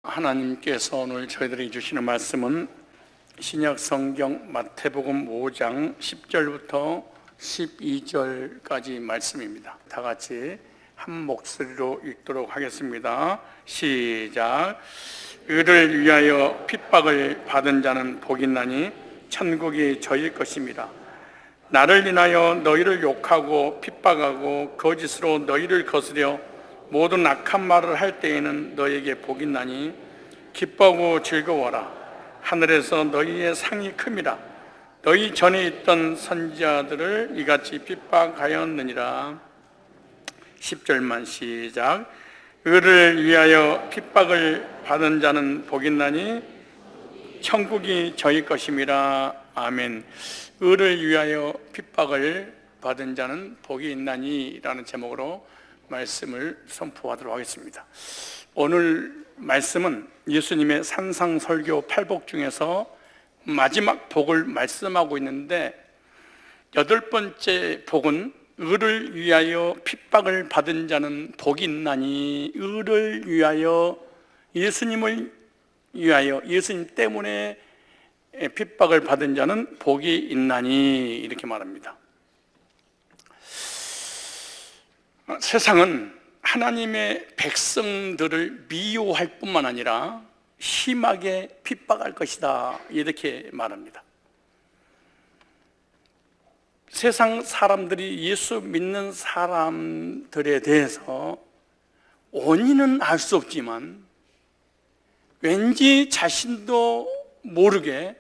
하나님께서 오늘 저희들에게 주시는 말씀은 신약 성경 마태복음 5장 10절부터 12절까지 말씀입니다. 다 같이 한 목소리로 읽도록 하겠습니다. 시작. 의를 위하여 핍박을 받은 자는 복이 있나니 천국이 저일 것입니다. 나를 인하여 너희를 욕하고 핍박하고 거짓으로 너희를 거스려 모든 악한 말을 할 때에는 너희에게 복이 있나니 기뻐하고 즐거워라. 하늘에서 너희의 상이 큽니다. 너희 전에 있던 선지자들을 이같이 핍박하였느니라. 10절만 시작. 의를 위하여 핍박을 받은 자는 복이 있나니 천국이 저희 것임이라. 아멘. 의를 위하여 핍박을 받은 자는 복이 있나니 라는 제목으로 말씀을 선포하도록 하겠습니다. 오늘 말씀은 예수님의 산상설교 8복 중에서 마지막 복을 말씀하고 있는데, 8번째 복은 의를 위하여 핍박을 받은 자는 복이 있나니, 의를 위하여, 예수님을 위하여, 예수님 때문에 핍박을 받은 자는 복이 있나니, 이렇게 말합니다. 세상은 하나님의 백성들을 미워할 뿐만 아니라 심하게 핍박할 것이다, 이렇게 말합니다. 세상 사람들이 예수 믿는 사람들에 대해서 원인은 알 수 없지만 왠지 자신도 모르게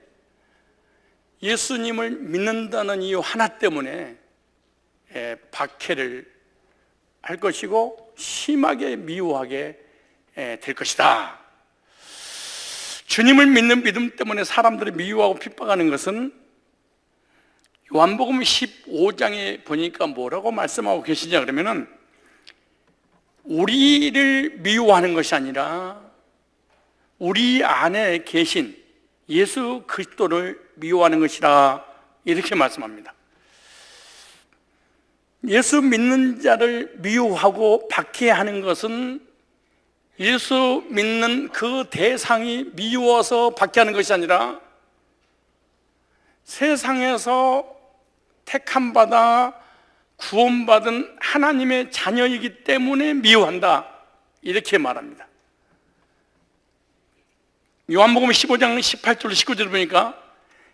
예수님을 믿는다는 이유 하나 때문에 박해를 할 것이고 심하게 미워하게 될 것이다. 주님을 믿는 믿음 때문에 사람들이 미워하고 핍박하는 것은 요한복음 15장에 보니까 뭐라고 말씀하고 계시냐 그러면은, 우리를 미워하는 것이 아니라 우리 안에 계신 예수 그리스도를 미워하는 것이라, 이렇게 말씀합니다. 예수 믿는 자를 미워하고 박해하는 것은 예수 믿는 그 대상이 미워서 박해하는 것이 아니라 세상에서 택함받아 구원받은 하나님의 자녀이기 때문에 미워한다, 이렇게 말합니다. 요한복음 15장 18절 19절 보니까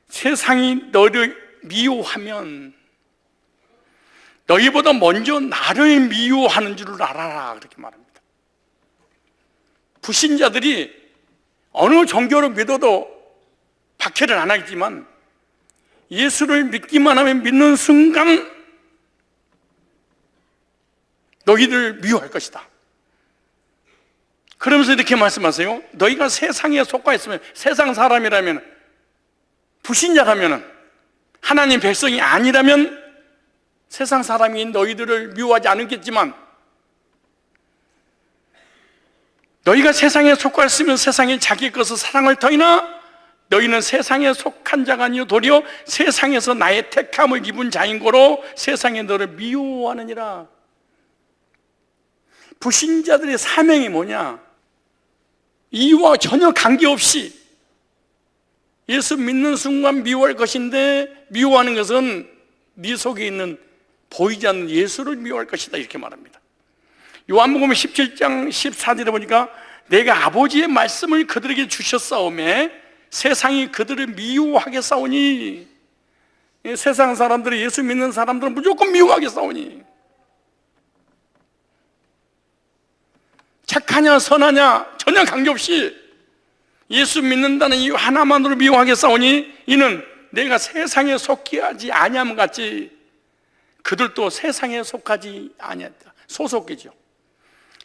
세상이 너를 미워하면 너희보다 먼저 나를 미워하는 줄을 알아라, 그렇게 말합니다. 불신자들이 어느 종교를 믿어도 박해를 안 하겠지만 예수를 믿기만 하면 믿는 순간 너희들 미워할 것이다. 그러면서 이렇게 말씀하세요. 너희가 세상에 속하 있으면, 세상 사람이라면, 불신자라면, 하나님 백성이 아니라면 세상 사람이 너희들을 미워하지 않겠지만, 너희가 세상에 속하였으면 세상이 자기 것을 사랑을 터이나 너희는 세상에 속한 자가 아니요 도리어 세상에서 나의 택함을 입은 자인 거로 세상에 너를 미워하느니라. 불신자들의 사명이 뭐냐? 이와 전혀 관계없이 예수 믿는 순간 미워할 것인데, 미워하는 것은 네 속에 있는 보이지 않는 예수를 미워할 것이다, 이렇게 말합니다. 요한복음 17장 14절에 보니까 내가 아버지의 말씀을 그들에게 주셨사오매 세상이 그들을 미워하게 싸우니, 세상 사람들이 예수 믿는 사람들은 무조건 미워하게 싸우니, 착하냐 선하냐 전혀 관계없이 예수 믿는다는 이유 하나만으로 미워하게 싸우니, 이는 내가 세상에 속하지 아니함 같이 그들도 세상에 속하지 아니했다. 소속이죠.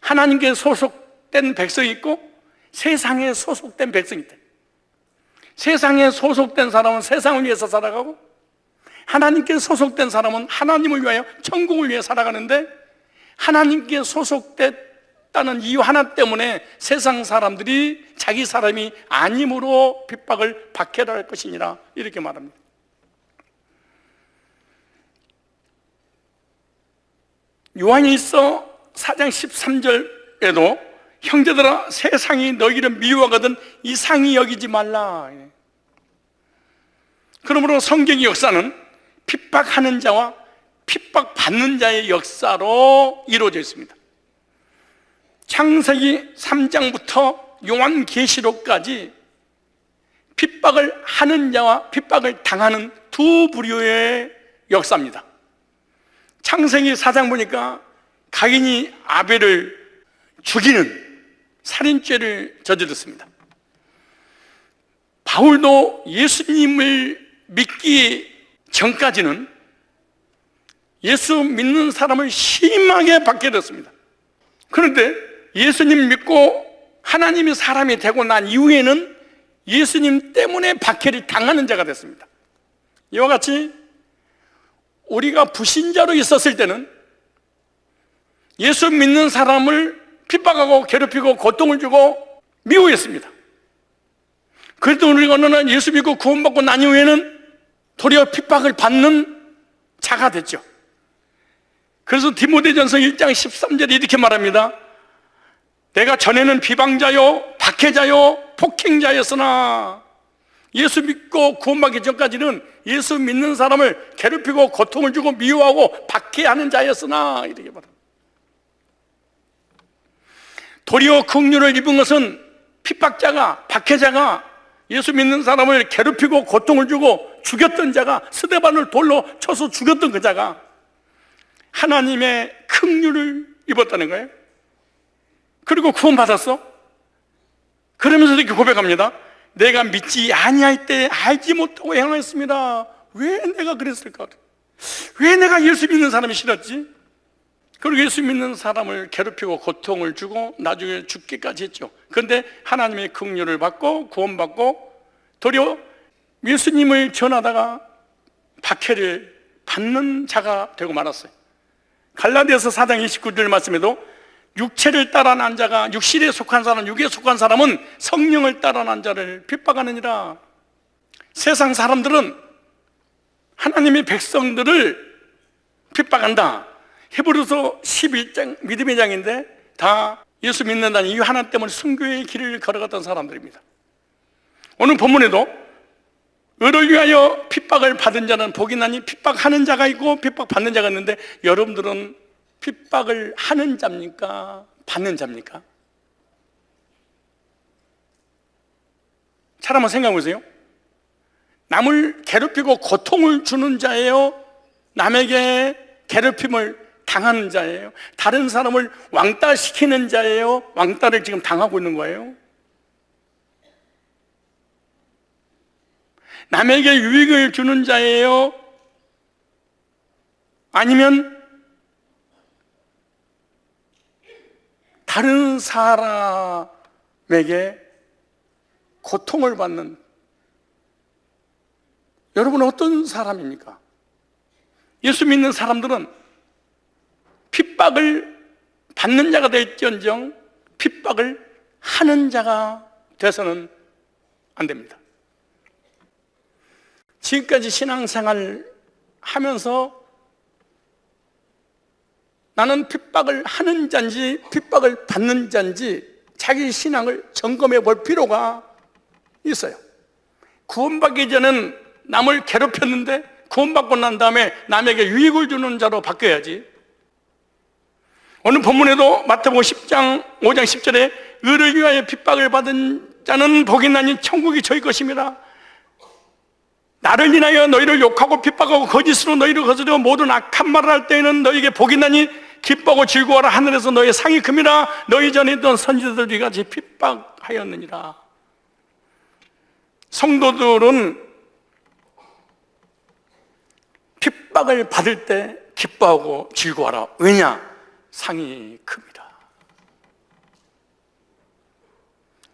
하나님께 소속된 백성이 있고 세상에 소속된 백성이 있다. 세상에 소속된 사람은 세상을 위해서 살아가고, 하나님께 소속된 사람은 하나님을 위하여 천국을 위해 살아가는데, 하나님께 소속됐다는 이유 하나 때문에 세상 사람들이 자기 사람이 아님으로 핍박을 박해를 할 것이니라, 이렇게 말합니다. 요한일서 4장 13절에도 형제들아, 세상이 너희를 미워하거든 이상히 여기지 말라. 그러므로 성경의 역사는 핍박하는 자와 핍박받는 자의 역사로 이루어져 있습니다. 창세기 3장부터 요한계시록까지 핍박을 하는 자와 핍박을 당하는 두 부류의 역사입니다. 창세기 4장 보니까 가인이 아벨을 죽이는 살인죄를 저질렀습니다. 바울도 예수님을 믿기 전까지는 예수 믿는 사람을 심하게 박해했습니다. 그런데 예수님 믿고 하나님이 사람이 되고 난 이후에는 예수님 때문에 박해를 당하는 자가 됐습니다. 이와 같이 우리가 불신자로 있었을 때는 예수 믿는 사람을 핍박하고 괴롭히고 고통을 주고 미워했습니다. 그래도 우리가 어느 날 예수 믿고 구원받고 난 이후에는 도리어 핍박을 받는 자가 됐죠. 그래서 디모데전서 1장 13절에 이렇게 말합니다. 내가 전에는 비방자요 박해자요 폭행자였으나 예수 믿고 구원받기 전까지는 예수 믿는 사람을 괴롭히고 고통을 주고 미워하고 박해하는 자였으나 이렇게 말합니다. 도리어 긍휼을 입은 것은 핍박자가 박해자가 예수 믿는 사람을 괴롭히고 고통을 주고 죽였던 자가 스데반을 돌로 쳐서 죽였던 그 자가 하나님의 긍휼을 입었다는 거예요. 그리고 구원받았어. 그러면서 이렇게 고백합니다. 내가 믿지 아니할 때 알지 못하고 행하였습니다. 왜 내가 그랬을까? 왜 내가 예수 믿는 사람이 싫었지? 그리고 예수 믿는 사람을 괴롭히고 고통을 주고 나중에 죽기까지 했죠. 그런데 하나님의 긍휼을 받고 구원받고 도리어 예수님을 전하다가 박해를 받는 자가 되고 말았어요. 갈라디아서 4장 29절 말씀에도 육체를 따라 난 자가 육실에 속한 사람, 육에 속한 사람은 성령을 따라 난 자를 핍박하느니라. 세상 사람들은 하나님의 백성들을 핍박한다. 히브리서 11장 믿음의 장인데 다 예수 믿는다는 이유 하나 때문에 순교의 길을 걸어갔던 사람들입니다. 오늘 본문에도 의를 위하여 핍박을 받은 자는 복이 나니 핍박하는 자가 있고 핍박받는 자가 있는데 여러분들은 핍박을 하는 자입니까? 받는 자입니까? 잘 한번 생각해 보세요. 남을 괴롭히고 고통을 주는 자예요? 남에게 괴롭힘을 당하는 자예요? 다른 사람을 왕따시키는 자예요? 왕따를 지금 당하고 있는 거예요? 남에게 유익을 주는 자예요? 아니면 다른 사람에게 고통을 받는, 여러분은 어떤 사람입니까? 예수 믿는 사람들은 핍박을 받는 자가 될지언정 핍박을 하는 자가 돼서는 안 됩니다. 지금까지 신앙생활 하면서 나는 핍박을 하는 자인지 핍박을 받는 자인지 자기 신앙을 점검해 볼 필요가 있어요. 구원받기 전에는 남을 괴롭혔는데 구원받고 난 다음에 남에게 유익을 주는 자로 바뀌어야지. 오늘 본문에도 마태복음 10장 5장 10절에 의를 위하여 핍박을 받은 자는 복이 나니 천국이 저희 것입니다. 나를 인하여 너희를 욕하고 핍박하고 거짓으로 너희를 거스르고 모든 악한 말을 할 때에는 너희에게 복이 나니 기뻐하고 즐거워하라. 하늘에서 너희의 상이 큽니다. 너희 전에 있던 선지자들 이같이 핍박하였느니라. 성도들은 핍박을 받을 때 기뻐하고 즐거워하라. 왜냐? 상이 큽니다.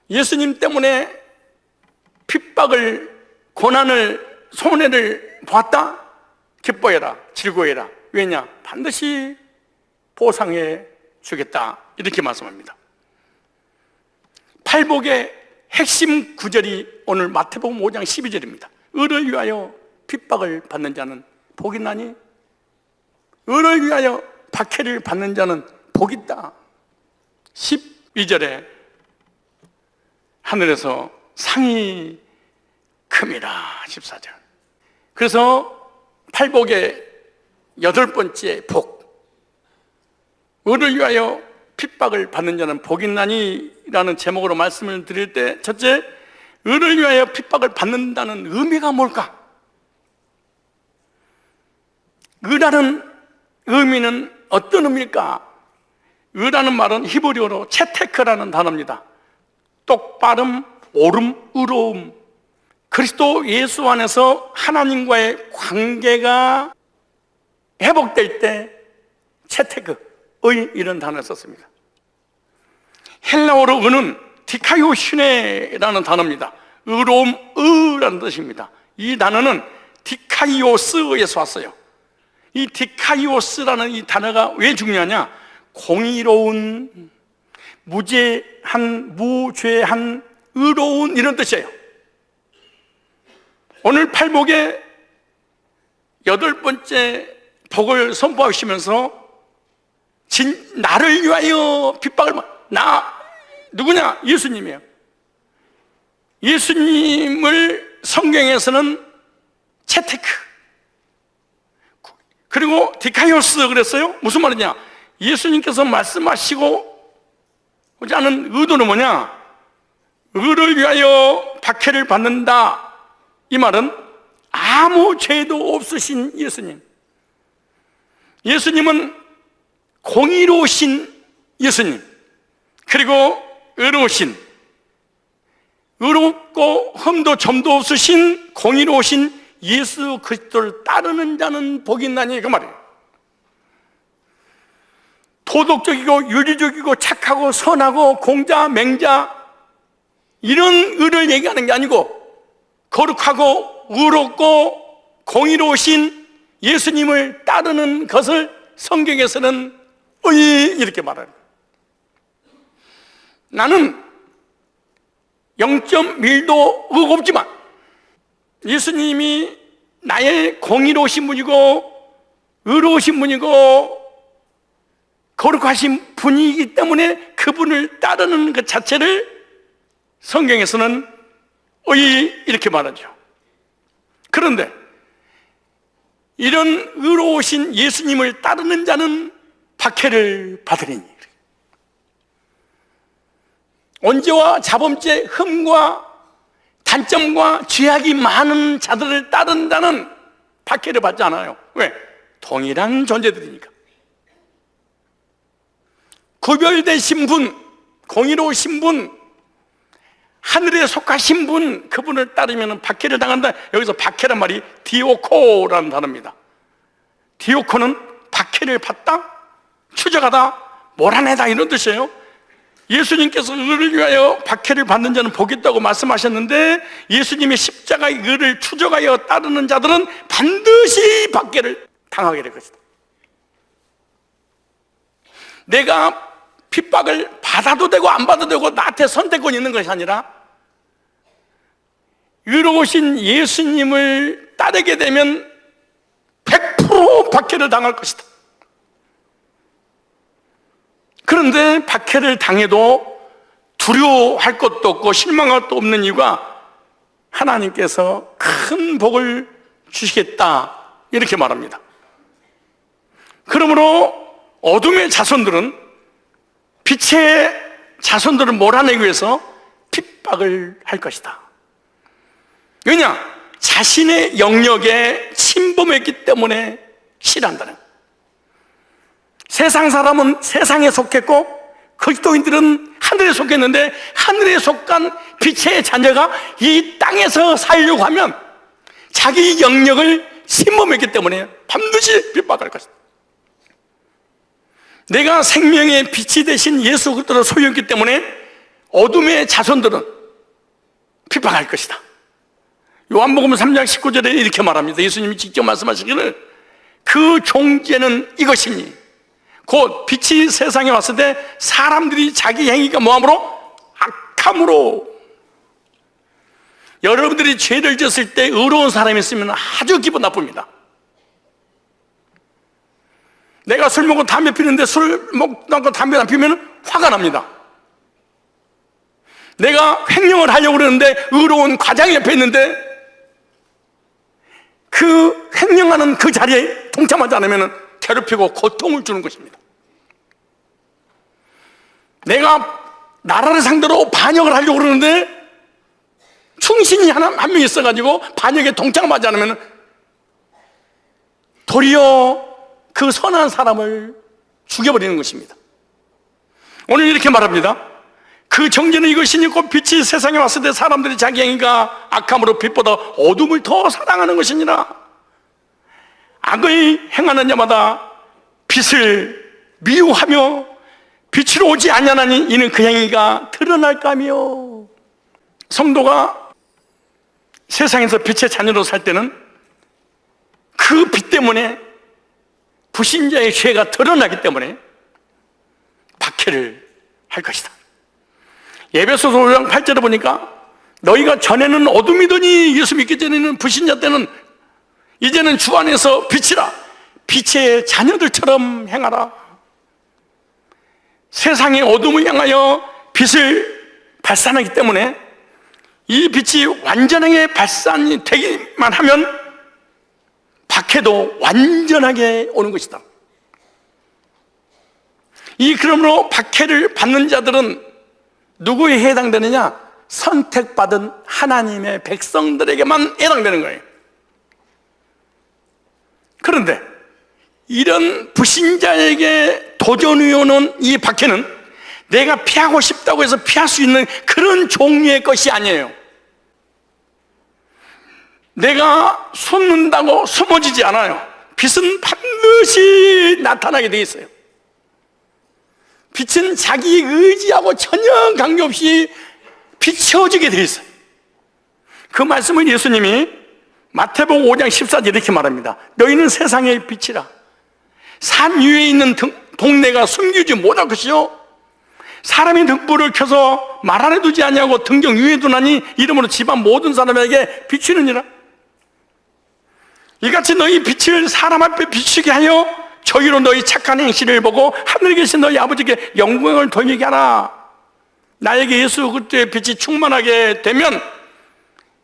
예수님 때문에 핍박을, 고난을, 손해를 보았다? 기뻐해라, 즐거워해라. 왜냐? 반드시 보상해 주겠다. 이렇게 말씀합니다. 팔복의 핵심 구절이 오늘 마태복음 5장 12절입니다. 의를 위하여 핍박을 받는 자는 복이 나니 의를 위하여 박해를 받는 자는 복이 있다. 2절에 하늘에서 상이 큽니다. 14절. 그래서 팔복의 8번째 복, 의를 위하여 핍박을 받는 자는 복이 있나니라는 제목으로 말씀을 드릴 때, 첫째, 의를 위하여 핍박을 받는다는 의미가 뭘까? 의라는 의미는 어떤 의미일까? 의라는 말은 히브리어로 채테크라는 단어입니다. 똑바름, 옳음, 의로움. 그리스도 예수 안에서 하나님과의 관계가 회복될 때 채테크, 의, 이런 단어를 썼습니다. 헬라어로 의는 디카이오시네라는 단어입니다. 의로움, 의라는 뜻입니다. 이 단어는 디카이오스에서 왔어요. 이 디카이오스라는 이 단어가 왜 중요하냐? 공의로운, 무죄한, 의로운, 이런 뜻이에요. 오늘 팔복의 8번째 복을 선포하시면서 나를 위하여 핍박을 누구냐? 예수님이에요. 예수님을 성경에서는 채테크, 그리고 디카이오스 그랬어요. 무슨 말이냐? 예수님께서 말씀하시고 하는 의도는 뭐냐? 의를 위하여 박해를 받는다. 이 말은 아무 죄도 없으신 예수님, 예수님은 공의로우신 예수님, 그리고 의롭고 흠도 점도 없으신 공의로우신 예수 그리스도를 따르는 자는 복이 있나니, 그 말이에요. 도덕적이고 윤리적이고 착하고 선하고 공자 맹자 이런 의를 얘기하는 게 아니고, 거룩하고 의롭고 공의로우신 예수님을 따르는 것을 성경에서는 의, 이렇게 말합니다. 나는 0.1도 의가 없지만 예수님이 나의 공의로우신 분이고 의로우신 분이고 거룩하신 분이기 때문에 그분을 따르는 것 자체를 성경에서는 의, 이렇게 말하죠. 그런데 이런 의로우신 예수님을 따르는 자는 박해를 받으리니, 언제와 자범죄, 흠과 단점과 죄악이 많은 자들을 따르는 자는 박해를 받지 않아요. 왜? 동일한 존재들이니까. 구별되신 분, 공의로우신 분, 하늘에 속하신 분, 그분을 따르면 박해를 당한다. 여기서 박해란 말이 디오코라는 단어입니다. 디오코는 박해를 받다, 추적하다, 몰아내다, 이런 뜻이에요. 예수님께서 의를 위하여 박해를 받는 자는 복이 있다고 말씀하셨는데, 예수님의 십자가의 의를 추적하여 따르는 자들은 반드시 박해를 당하게 될 것이다. 내가 핍박을 받아도 되고 안 받아도 되고 나한테 선택권이 있는 것이 아니라, 의로우신 예수님을 따르게 되면 100% 박해를 당할 것이다. 그런데 박해를 당해도 두려워할 것도 없고 실망할 것도 없는 이유가, 하나님께서 큰 복을 주시겠다, 이렇게 말합니다. 그러므로 어둠의 자손들은 빛의 자손들을 몰아내기 위해서 핍박을 할 것이다. 왜냐? 자신의 영역에 침범했기 때문에 싫어한다는 거예요. 세상 사람은 세상에 속했고 그리스도인들은 하늘에 속했는데, 하늘에 속한 빛의 자녀가 이 땅에서 살려고 하면 자기 영역을 침범했기 때문에 반드시 핍박할 것이다. 내가 생명의 빛이 되신 예수 그리스도를 소유했기 때문에 어둠의 자손들은 핍박할 것이다. 요한복음 3장 19절에 이렇게 말합니다. 예수님이 직접 말씀하시기를, 그 종죄는 이것이니, 곧 빛이 세상에 왔을 때 사람들이 자기 행위가 뭐함으로? 악함으로. 여러분들이 죄를 지었을 때 의로운 사람이 있으면 아주 기분 나쁩니다. 내가 술 먹고 담배 피는데 술 먹고 담배 안 피우면 화가 납니다. 내가 횡령을 하려고 그러는데 의로운 과장 옆에 있는데 그 횡령하는 그 자리에 동참하지 않으면 괴롭히고 고통을 주는 것입니다. 내가 나라를 상대로 반역을 하려고 그러는데 충신이 한 명 있어가지고 반역에 동참하지 않으면 도리어 그 선한 사람을 죽여버리는 것입니다. 오늘 이렇게 말합니다. 그 정죄는 이것이니 곧 빛이 세상에 왔을 때 사람들이 자기 행위가 악함으로 빛보다 어둠을 더 사랑하는 것이니라. 악의 행하는 자마다 빛을 미워하며 빛으로 오지 아니하나니 이는 그 행위가 드러날까며. 성도가 세상에서 빛의 자녀로 살 때는 그 빛 때문에 불신자의 죄가 드러나기 때문에 박해를 할 것이다. 에베소서 5장 8절에 보니까 너희가 전에는 어둠이더니 예수 믿기 전에는 불신자 때는 이제는 주 안에서 빛이라. 빛의 자녀들처럼 행하라. 세상의 어둠을 향하여 빛을 발산하기 때문에 이 빛이 완전하게 발산이 되기만 하면 박해도 완전하게 오는 것이다. 그러므로 박해를 받는 자들은 누구에 해당되느냐? 선택받은 하나님의 백성들에게만 해당되는 거예요. 그런데 이런 불신자에게 도전이 오는 이 박해는 내가 피하고 싶다고 해서 피할 수 있는 그런 종류의 것이 아니에요. 내가 숨는다고 숨어지지 않아요. 빛은 반드시 나타나게 돼 있어요. 빛은 자기 의지하고 전혀 관계없이 비춰지게 돼 있어요. 그 말씀을 예수님이 마태복음 5장 14절 이렇게 말합니다. 너희는 세상의 빛이라. 산 위에 있는 동네가 숨기지 못할 것이요 사람이 등불을 켜서 말 안에 두지 아니하고 등경 위에 두나니 이름으로 집안 모든 사람에게 비추느니라. 이같이 너희 빛을 사람 앞에 비추게 하여 저희로 너희 착한 행실을 보고 하늘에 계신 너희 아버지께 영광을 돌리게 하라. 나에게 예수 그리스도의 빛이 충만하게 되면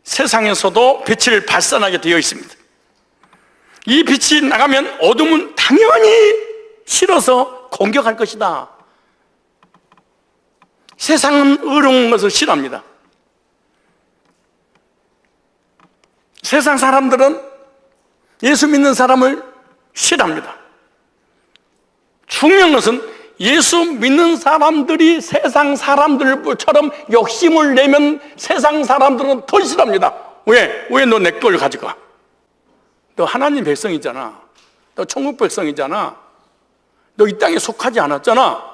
세상에서도 빛을 발산하게 되어 있습니다. 이 빛이 나가면 어둠은 당연히 싫어서 공격할 것이다. 세상은 의로운 것을 싫어합니다. 세상 사람들은 예수 믿는 사람을 싫어합니다. 중요한 것은 예수 믿는 사람들이 세상 사람들처럼 욕심을 내면 세상 사람들은 더 싫어합니다. 왜 너 내 걸 가져가? 너 하나님 백성이잖아. 너 천국 백성이잖아. 너 이 땅에 속하지 않았잖아.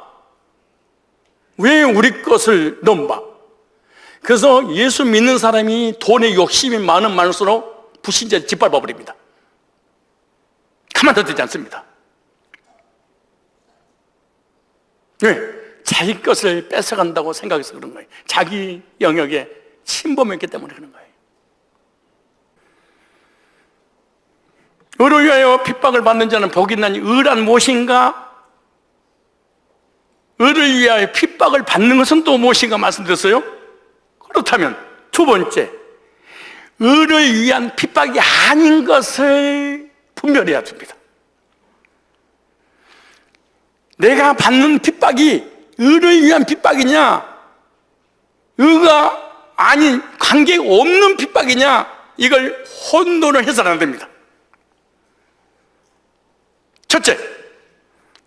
왜 우리 것을 넘봐? 그래서 예수 믿는 사람이 돈에 욕심이 많을수록 불신자를 짓밟아버립니다. 가만둬 두지 않습니다. 왜? 자기 것을 뺏어간다고 생각해서 그런 거예요. 자기 영역에 침범했기 때문에 그런 거예요. 의를 위하여 핍박을 받는 자는 복이 있나니 의란 무엇인가? 의를 위하여 핍박을 받는 것은 또 무엇인가 말씀드렸어요? 그렇다면 두 번째, 의를 위한 핍박이 아닌 것을 분별해야 됩니다. 내가 받는 핍박이 의를 위한 핍박이냐, 의가 아닌 관계가 없는 핍박이냐, 이걸 혼돈을 해서는 안 됩니다. 첫째,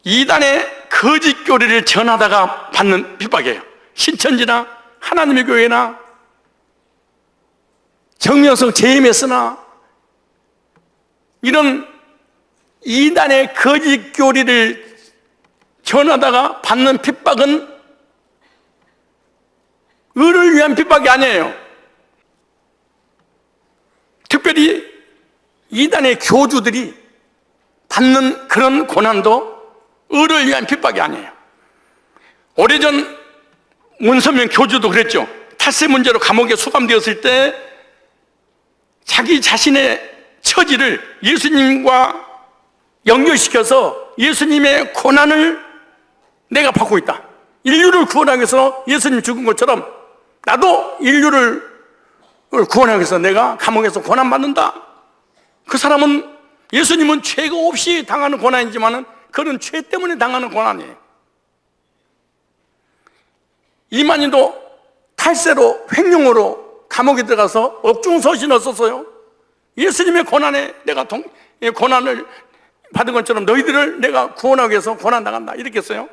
이단의 거짓 교리를 전하다가 받는 핍박이에요. 신천지나 하나님의 교회나 정명성 JMS나 이런 이단의 거짓 교리를 전하다가 받는 핍박은 의를 위한 핍박이 아니에요. 특별히 이단의 교주들이 받는 그런 고난도 의를 위한 핍박이 아니에요. 오래전 문선명 교주도 그랬죠. 탈세 문제로 감옥에 수감되었을 때 자기 자신의 처지를 예수님과 연결시켜서 예수님의 고난을 내가 받고 있다, 인류를 구원하기 위해서 예수님 죽은 것처럼 나도 인류를 구원하기 위해서 내가 감옥에서 고난받는다. 그 사람은, 예수님은 죄가 없이 당하는 고난이지만 그런 죄 때문에 당하는 고난이에요. 이만희도 탈세로, 횡령으로 감옥에 들어가서 옥중서신을 썼어요. 예수님의 고난에 내가 고난을 받은 것처럼 너희들을 내가 구원하기 위해서 고난당한다, 이렇게 했어요.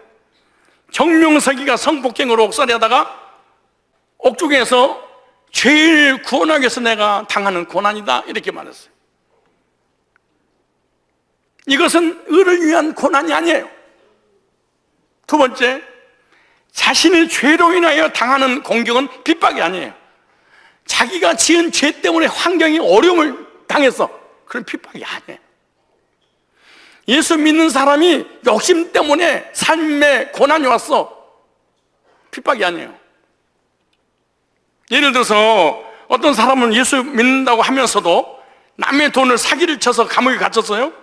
정명석이가 성폭행으로 옥살이하다가 옥중에서 죄를 구원하기 위해서 내가 당하는 고난이다, 이렇게 말했어요. 이것은 의를 위한 고난이 아니에요. 두 번째, 자신의 죄로 인하여 당하는 공경은 핍박이 아니에요. 자기가 지은 죄 때문에 환경이 어려움을 당해서 그런 핍박이 아니에요. 예수 믿는 사람이 욕심 때문에 삶에 고난이 왔어, 핍박이 아니에요. 예를 들어서 어떤 사람은 예수 믿는다고 하면서도 남의 돈을 사기를 쳐서 감옥에 갇혔어요.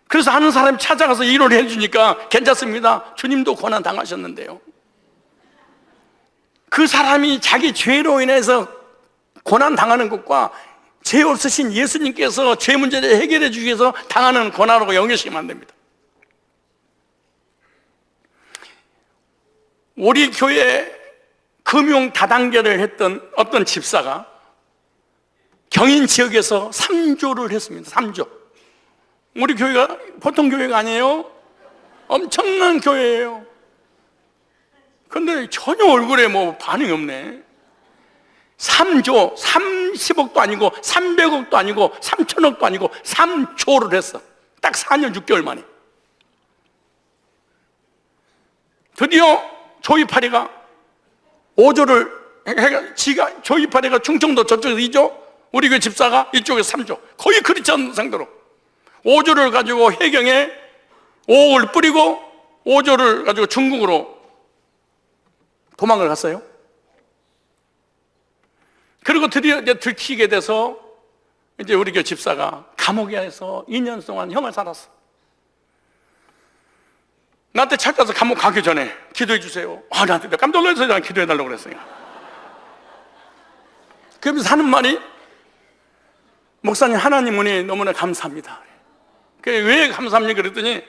그래서 아는 사람이 찾아가서 위로를 해주니까 괜찮습니다, 주님도 고난 당하셨는데요. 그 사람이 자기 죄로 인해서 고난 당하는 것과 죄 없으신 예수님께서 죄 문제를 해결해 주기 위해서 당하는 고난하고 연결시키면 안 됩니다. 우리 교회 금융 다단계를 했던 어떤 집사가 경인 지역에서 3조를 했습니다. 3조. 우리 교회가 보통 교회가 아니에요. 엄청난 교회예요. 근데 전혀 얼굴에 뭐 반응이 없네. 3조, 30억도 아니고 300억도 아니고 3천억도 아니고 3조를 했어. 딱 4년 6개월 만에. 드디어 조이파리가 5조를 지가, 조이파리가 충청도 저쪽에서 2조, 우리 그 집사가 이쪽에서 3조, 거의 그렇지 않은 상대로 5조를 가지고 해경에 5억을 뿌리고 5조를 가지고 중국으로 도망을 갔어요. 그리고 드디어 이제 들키게 돼서 이제 우리 교 집사가 감옥에서 2년 동안 형을 살았어. 나한테 찾아서 감옥 가기 전에 기도해 주세요. 나한테 깜짝 놀라서 난 기도해 달라고 그랬어요. 그러면서 하는 말이, 목사님 하나님 은혜 너무나 감사합니다. 왜 감사합니까? 그랬더니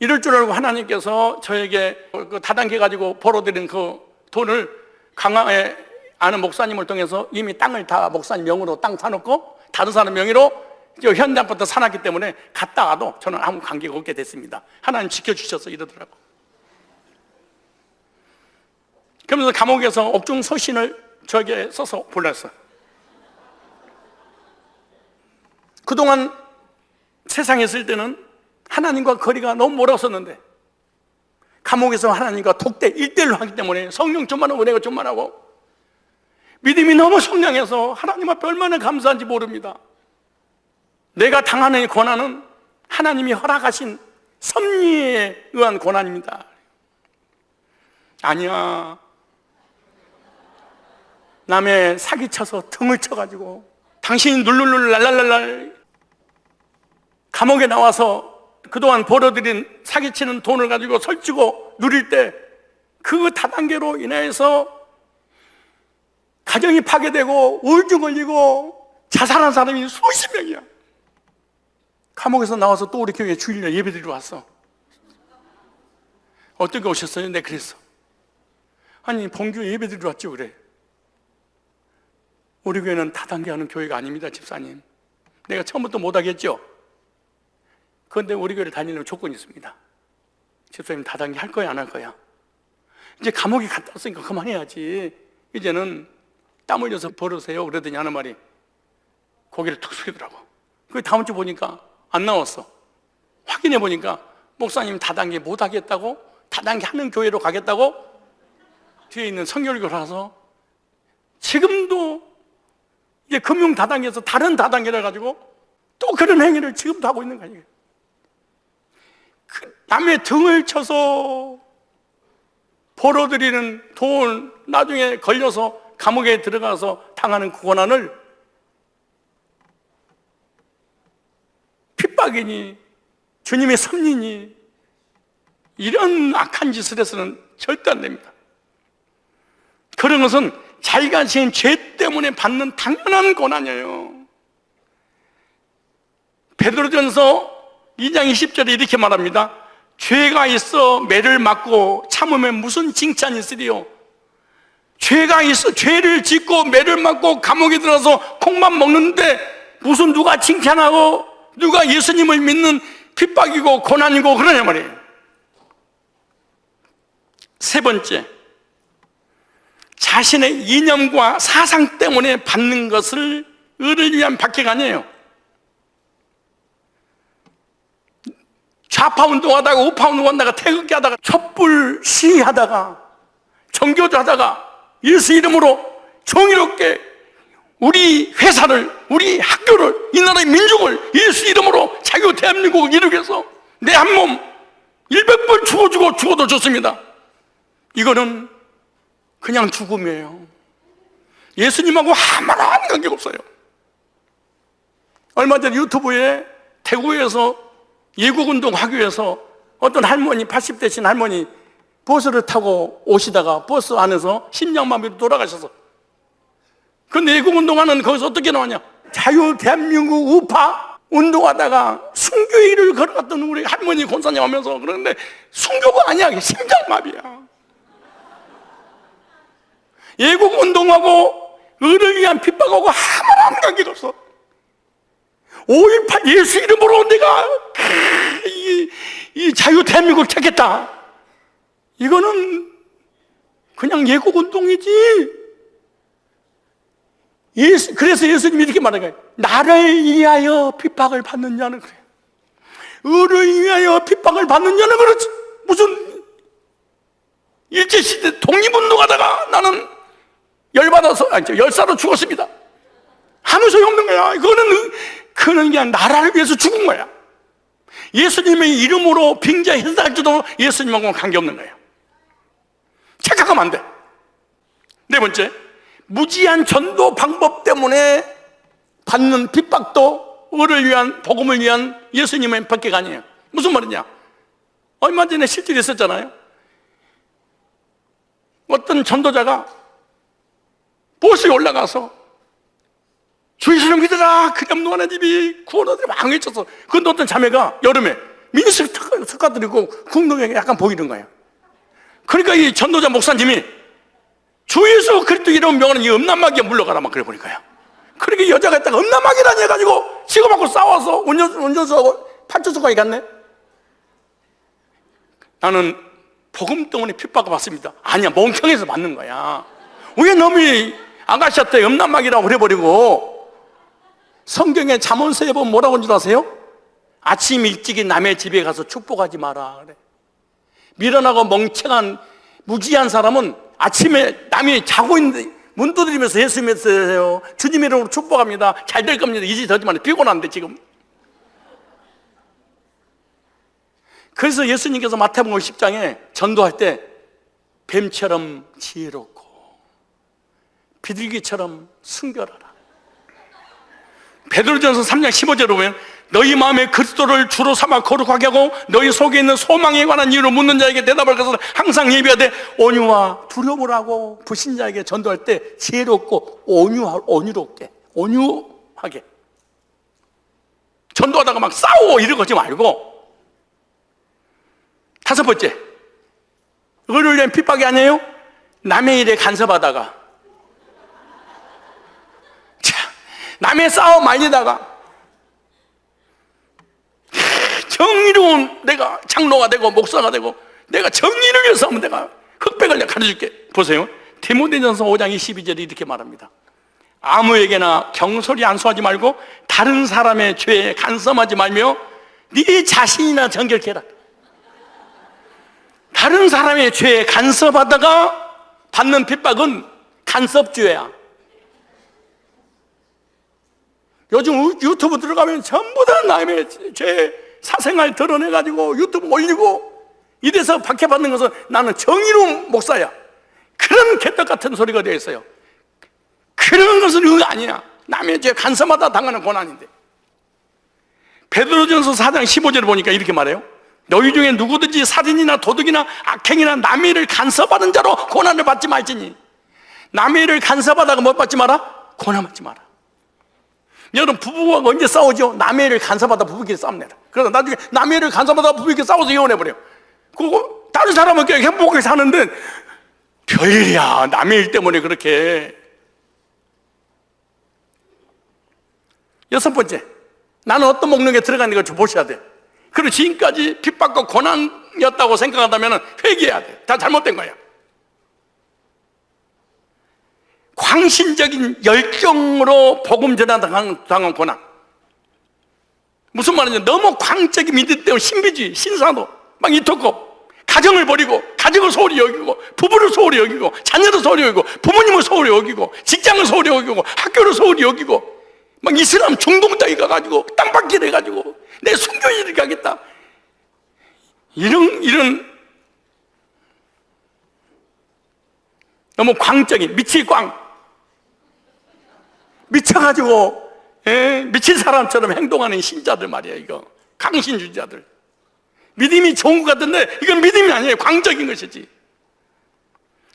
이럴 줄 알고 하나님께서 저에게 그 다단계 가지고 벌어들인 그 돈을 강화에 아는 목사님을 통해서 이미 땅을 다 목사님 명으로 땅 사놓고 다른 사람 명의로 현대아파트 사놨기 때문에 갔다가도 저는 아무 관계가 없게 됐습니다. 하나님 지켜주셔서 이러더라고. 그러면서 감옥에서 옥중 서신을 저에게 써서 보냈어요. 그동안 세상에 있을 때는 하나님과 거리가 너무 멀었었는데 감옥에서 하나님과 독대 1대1로 하기 때문에 성령 충만하고 은혜가 충만하고 믿음이 너무 성량해서 하나님 앞에 얼마나 감사한지 모릅니다. 내가 당하는 고난은 하나님이 허락하신 섭리에 의한 고난입니다. 아니야, 남의 사기쳐서 등을 쳐가지고 당신이 눌룰룰 랄랄랄랄 감옥에 나와서 그동안 벌어들인 사기치는 돈을 가지고 설치고 누릴 때 그 다단계로 인해서 가정이 파괴되고 우울증 걸리고 자살한 사람이 수십 명이야. 감옥에서 나와서 또 우리 교회에 주일날 예배드리러 왔어. 어떻게 오셨어요? 네, 그랬어. 아니, 본교회 예배드리러 왔죠. 그래. 우리 교회는 다단계 하는 교회가 아닙니다, 집사님. 내가 처음부터 못하겠죠? 그런데 우리 교회를 다니려면 조건이 있습니다. 집사님 다단계 할 거야, 안 할 거야? 이제 감옥에 갔다 왔으니까 그만해야지. 이제는 땀 흘려서 벌으세요. 그러더니 하는 말이 고개를 툭 숙이더라고. 그 다음 주 보니까 안 나왔어. 확인해 보니까 목사님 다단계 못 하겠다고, 다단계 하는 교회로 가겠다고 뒤에 있는 성결교를 와서 지금도 이제 금융 다단계에서 다른 다단계를 가지고 또 그런 행위를 지금도 하고 있는 거예요. 남의 등을 쳐서 벌어들이는 돈, 나중에 걸려서 감옥에 들어가서 당하는 그 고난을 핍박이니 주님의 섭리니 이런 악한 짓을 해서는 절대 안 됩니다. 그런 것은 자기가 지은 죄 때문에 받는 당연한 고난이에요. 베드로전서 2장 20절에 이렇게 말합니다. 죄가 있어 매를 맞고 참으면 무슨 칭찬이 있으리요. 죄가 있어 죄를 짓고 매를 맞고 감옥에 들어서 콩만 먹는데 무슨 누가 칭찬하고 누가 예수님을 믿는 핍박이고 고난이고 그러냐 말이에요. 세 번째, 자신의 이념과 사상 때문에 받는 것을 의를 위한 박해가 아니에요. 좌파 운동하다가 우파 운동하다가 태극기 하다가 촛불 시위하다가 정교조 하다가 예수 이름으로 정의롭게 우리 회사를, 우리 학교를, 이 나라의 민족을 예수 이름으로 자유 대한민국을 이루기 위해서 내 한 몸 100번 죽어도 좋습니다. 이거는 그냥 죽음이에요. 예수님하고 아무런 관계가 없어요. 얼마 전 유튜브에 대구에서 예국운동 하기 위해서 어떤 할머니, 80대신 할머니 버스를 타고 오시다가 버스 안에서 심장마비로 돌아가셔서, 그런데 예국운동하는 거기서 어떻게 나왔냐? 자유 대한민국 우파 운동하다가 순교의 일을 걸어갔던 우리 할머니 권사님 하면서, 그런데 순교가 아니야, 심장마비야. 예국운동하고 의를 위한 핍박하고 아무런 관계가 없어. 5.18 예수 이름으로 내가 이 자유 대한민국을 찾겠다. 이거는 그냥 예국운동이지. 그래서 예수님이 이렇게 말한 거예요. 나를 위하여 핍박을 받는 자는 그래. 의를 위하여 핍박을 받는 자는 그렇지. 무슨 일제시대 독립운동하다가 나는 열받아서 열사로 죽었습니다 아무 소용없는 거야. 그거는 그냥 나라를 위해서 죽은 거야. 예수님의 이름으로 빙자해서할지도 예수님하고는 관계없는 거예요. 착각하면 안 돼. 네 번째, 무지한 전도 방법 때문에 받는 핍박도 의를 위한, 복음을 위한 예수님의 박해가 아니에요. 무슨 말이냐? 얼마 전에 실질이 있었잖아요. 어떤 전도자가 버스에 올라가서 주 예수를 믿으라, 그냥 노하는 집이 구원하더니 막 외쳤어. 그런데 어떤 자매가 여름에 민수 석가들이고 궁동에 약간 보이는 거예요. 그러니까 이 전도자 목사님이 주 예수 그리스도 이름 명하는 이 음란마귀에 물러가라 막 그래 보니까요. 그러니까 여자가 있다가 음란마귀라니 해가지고 치고받고 싸워서 운전수하고 파출소까지 갔네. 나는 복음 때문에 핍박을 받습니다. 아니야, 멍청해서 받는 거야. 왜 놈이 아가씨한테 음란마귀라고 그래버리고. 성경에 잠언서에 보면 뭐라고 한 줄 아세요? 아침 일찍이 남의 집에 가서 축복하지 마라 그래. 미련하고 멍청한 무지한 사람은 아침에 남이 자고 있는데 문 두드리면서 예수 믿으세요, 주님 이름으로 축복합니다, 잘 될 겁니다, 이 짓 하지 마라. 피곤한데 지금. 그래서 예수님께서 마태복음 10장에 전도할 때 뱀처럼 지혜롭고 비둘기처럼 순결하라. 베드로전서 3장 15절에 보면 너희 마음에 그리스도를 주로 삼아 거룩하게 하고 너희 속에 있는 소망에 관한 이유로 묻는 자에게 대답할 것을 항상 예비하되 온유와 두려움을 하고 불신자에게 전도할 때 지혜롭고 온유하게 전도하다가 막 싸우고 이런 거지 말고. 다섯 번째, 의를 위한 핍박이 아니에요? 남의 일에 간섭하다가, 남의 싸움 말리다가 정의로운 내가 장로가 되고 목사가 되고 내가 정의를 위해서 하면 내가 흑백을 내가 가르쳐줄게. 보세요, 디모데전서 5장 22절에 이렇게 말합니다. 아무에게나 경솔히 안수하지 말고 다른 사람의 죄에 간섭하지 말며 네 자신이나 정결케 해라. 다른 사람의 죄에 간섭하다가 받는 핍박은 간섭죄야. 요즘 유튜브 들어가면 전부 다 남의 죄 사생활 드러내가지고 유튜브 올리고 이래서 박해받는 것은 나는 정의로운 목사야, 그런 개떡 같은 소리가 되어 있어요. 그런 것은 의 아니야. 남의 죄 간섭하다 당하는 고난인데. 베드로전서 4장 15절을 보니까 이렇게 말해요. 너희 중에 누구든지 살인이나 도둑이나 악행이나 남의 일을 간섭하는 자로 고난을 받지 말지니 남의 일을 간섭하다가 못 받지 마라? 고난받지 마라. 여러분, 부부가 언제 싸우죠? 남의 일을 간섭하다 부부끼리 싸움내라. 그러다 나중에 남의 일을 간섭하다 부부끼리 싸워서 이혼해버려요. 그리고 다른 사람은 그냥 행복하게 사는데 별일이야, 남의 일 때문에 그렇게. 여섯 번째, 나는 어떤 목록에 들어가는 걸 보셔야 돼요. 그리고 지금까지 핍박과 고난이었다고 생각한다면 회개해야 돼. 다 잘못된 거야. 광신적인 열정으로 복음 전하당한 고난. 무슨 말이냐? 너무 광적인 믿음 때문에 신비주의, 신사도 막 이토록 가정을 버리고, 가정을 소홀히 여기고, 부부를 소홀히 여기고, 자녀를 소홀히 여기고, 부모님을 소홀히 여기고, 직장을 소홀히 여기고, 학교를 소홀히 여기고, 막 이슬람 중동 땅에 가가지고 땅받기를 해가지고 내 순교인을 가겠다. 이런 너무 광적인, 미칠 광, 미쳐가지고 미친 사람처럼 행동하는 신자들 말이야. 이거 강신주의자들. 믿음이 좋은 것 같은데 이건 믿음이 아니에요. 광적인 것이지.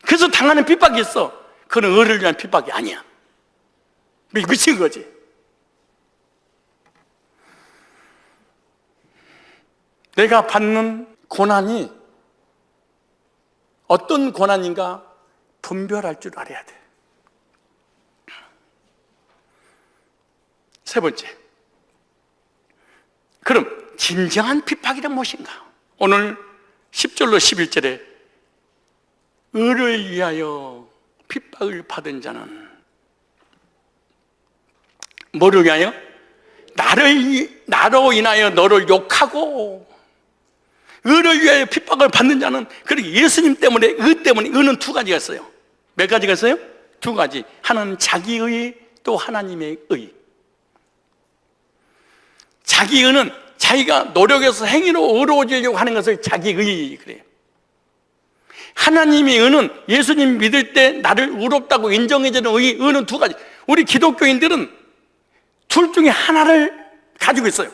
그래서 당하는 핍박이 있어. 그건 의를 위한 핍박이 아니야. 미친 거지. 내가 받는 고난이 어떤 고난인가 분별할 줄 알아야 돼. 세 번째, 그럼 진정한 핍박이란 무엇인가? 오늘 10절로 11절에 의를 위하여 핍박을 받은 자는 뭐를 위하여? 나로 인하여 너를 욕하고, 의를 위하여 핍박을 받는 자는, 그렇게 예수님 때문에, 의 때문에. 의는 두 가지가 있어요. 몇 가지가 있어요? 두 가지. 하나는 자기의, 또 하나님의 의. 자기 의는 자기가 노력해서 행위로 의로워지려고 하는 것을 자기 의 그래요. 하나님의 의는 예수님 믿을 때 나를 의롭다고 인정해주는 의는 두 가지. 우리 기독교인들은 둘 중에 하나를 가지고 있어요.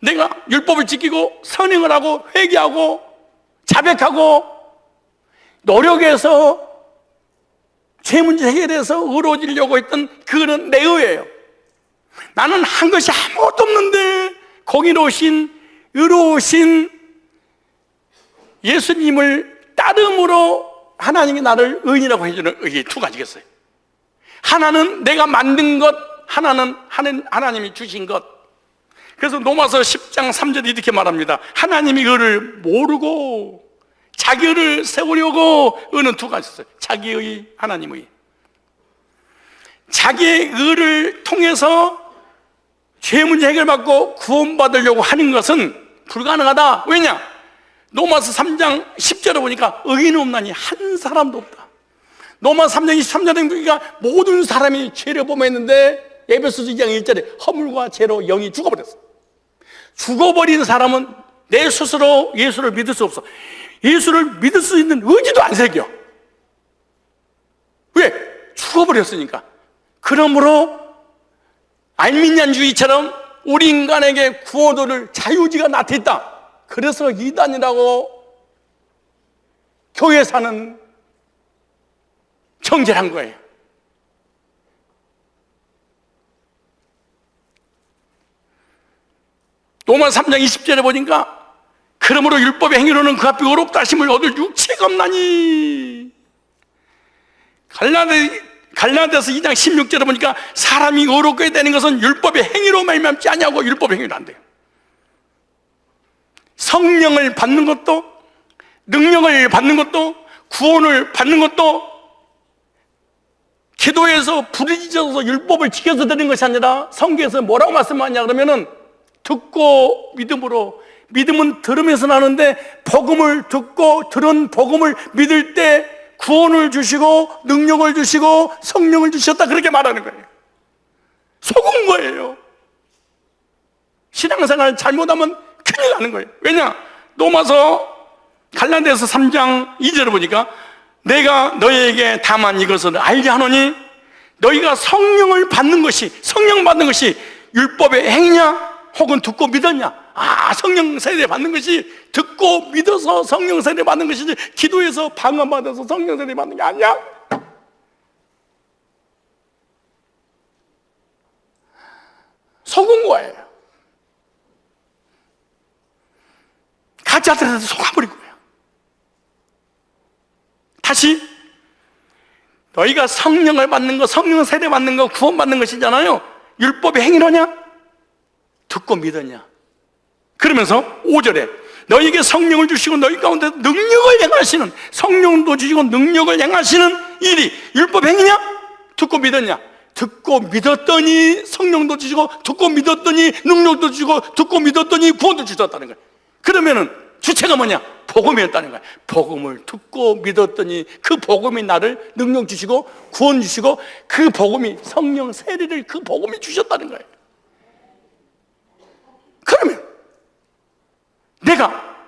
내가 율법을 지키고 선행을 하고 회개하고 자백하고 노력해서 죄 문제 해결해서 의로워지려고 했던 그거는 내 의예요. 나는 한 것이 아무것도 없는데 공의로우신, 의로우신 예수님을 따름으로 하나님이 나를 의인이라고 해주는 의의 두 가지겠어요. 하나는 내가 만든 것, 하나는 하나님이 주신 것. 그래서 로마서 10장 3절에 이렇게 말합니다. 하나님이 의를 모르고 자기 의를 세우려고. 의는 두 가지 있어요. 자기의, 하나님의. 자기의 의를 통해서 죄 문제 해결받고 구원받으려고 하는 것은 불가능하다. 왜냐? 로마서 3장 10절에 보니까 의인은 없나니 한 사람도 없다. 로마서 3장 23절에 보니까 모든 사람이 죄를 범했는데 에베소서 2장 1절에 허물과 죄로 영이 죽어버렸어. 죽어버린 사람은 내 스스로 예수를 믿을 수 없어. 예수를 믿을 수 있는 의지도 안 생겨. 왜? 죽어버렸으니까. 그러므로 알미니안주의처럼 우리 인간에게 구원을 자유의지가 나타있다. 그래서 이단이라고 교회 사는 정죄한 거예요. 로마 3장 20절에 보니까 그러므로 율법의 행위로는 그 앞에 의롭다 하심을 얻을 육체가 없나니. 갈라디아서 2장 16절에 보니까 사람이 의롭게 되는 것은 율법의 행위로 말미암지 아니하고 율법의 행위로 안 돼요. 성령을 받는 것도, 능력을 받는 것도, 구원을 받는 것도 기도에서 부르짖어서 율법을 지켜서 되는 것이 아니라 성경에서 뭐라고 말씀하냐 그러면은 듣고 믿음으로. 믿음은 들으면서 나는데 복음을 듣고 들은 복음을 믿을 때 구원을 주시고 능력을 주시고 성령을 주셨다, 그렇게 말하는 거예요. 속은 거예요. 신앙생활 잘못하면 큰일 나는 거예요. 왜냐? 로마서 갈라디아서 3장 2절을 보니까 내가 너희에게 다만 이것을 알게 하노니 너희가 성령을 받는 것이, 성령 받는 것이 율법의 행위냐 혹은 듣고 믿었냐. 성령 세례 받는 것이 듣고 믿어서 성령 세례 받는 것이지 기도해서 방언받아서 성령 세례 받는 게 아니야. 거예요. 같이 아들한테 속아버린 거예요. 다시 너희가 성령을 받는 거, 성령 세례 받는 거, 구원 받는 것이잖아요. 율법의 행위로냐? 듣고 믿었냐? 그러면서 5절에 너희에게 성령을 주시고 너희 가운데 능력을 행하시는, 성령도 주시고 능력을 행하시는 일이 율법 행위냐? 듣고 믿었냐? 듣고 믿었더니 성령도 주시고, 듣고 믿었더니 능력도 주시고, 듣고 믿었더니 구원도 주셨다는 거예요. 그러면은 주체가 뭐냐? 복음이었다는 거예요. 복음을 듣고 믿었더니 그 복음이 나를 능력 주시고 구원 주시고, 그 복음이, 성령 세례를 그 복음이 주셨다는 거예요. 그러면 내가